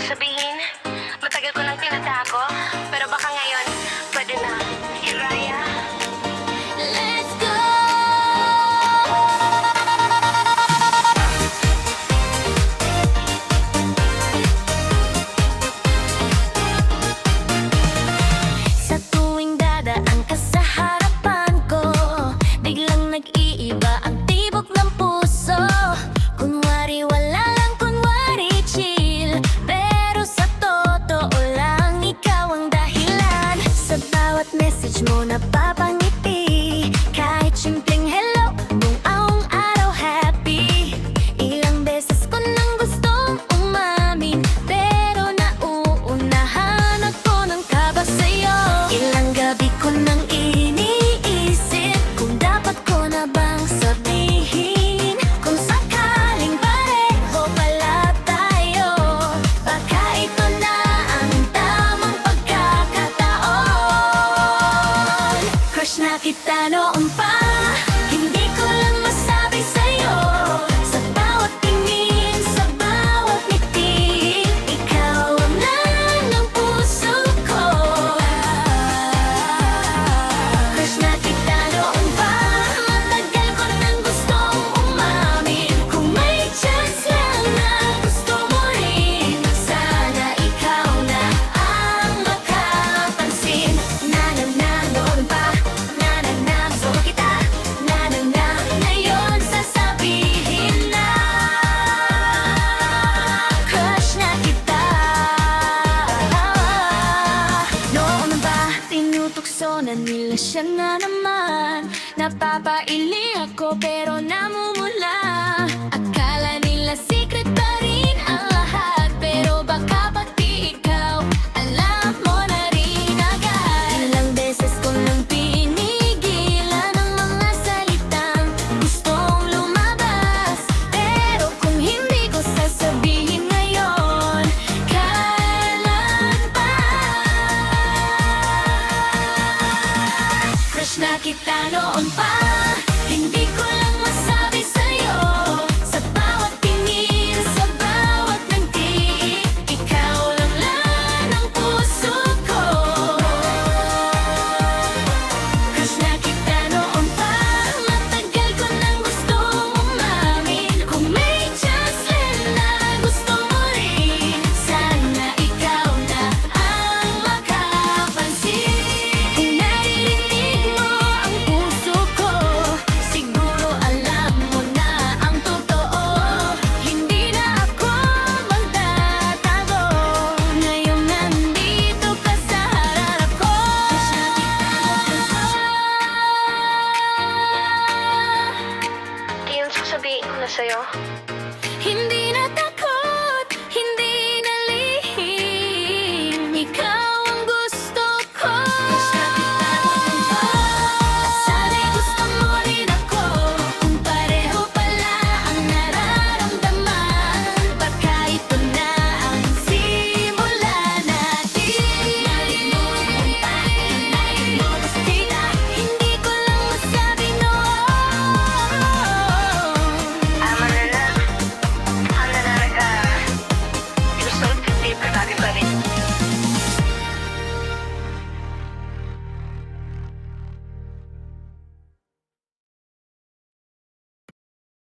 sabihin, matagal ko nang tinatako, pero baka ngayon, pwede na. Hiraya. Let's go! Sa tuwing dadaan ka sa harapan ko, biglang nag-iiba ang tibok ng puso. Kunwari wala lang, kunwari chill, pero sa totoo lang, ikaw ang dahilan. Sa bawat message mo napapangiti, kahit simpleng hello, buong araw happy. Ilang beses ko nang gustong umamin, pero nauunahan ako ng kaba sa'yo. Ilang gabi ko nang iniisip kung dapat ko na bang sabihin, kung sakaling pareho pala tayo, baka ito na ang tamang pagkakataon. Crush na kita noon pa, hindi ko lang masabi sa'yo. Sa bawat tingin, sa bawat ngiti, ikaw ang laman ng puso ko. Crush na kita noon pa, matagal ko nang gustong umamin. Kung may chance lang na gusto mo rin, sana ikaw na ang makapansin. Na noon pa, na gusto mo kita. Na ngayon sasabihin na, crush na kita. Noon ba tinutokso na nila siya na naman? Napapaili ako pero namumula. Akala nila secret pa rin ang lahat, pero baka pati ikaw alam mo na rin agad. Ilang beses ko nang pinigilan ang mga salitang gustong lumabas, pero kung hindi ko sasabihin ngayon, kailan pa? Crush na kita noon pa, hindi ko lang masabi sa'yo. Sa bawat tingin, sa bawat ngiti, ikaw lang laman ng puso ko. Crush na kita noon pa, matagal ko nang gustong umamin. Kung may chance lang na gusto mo rin, sana ikaw na ang makapansin. Kung naririnig mo ang puso ko, siguro alam mo na ang totoo. Hindi na ako magtatago, ngayong nandito ka sa harap ko. Iyon sasabihin ko na sa'yo. Hindi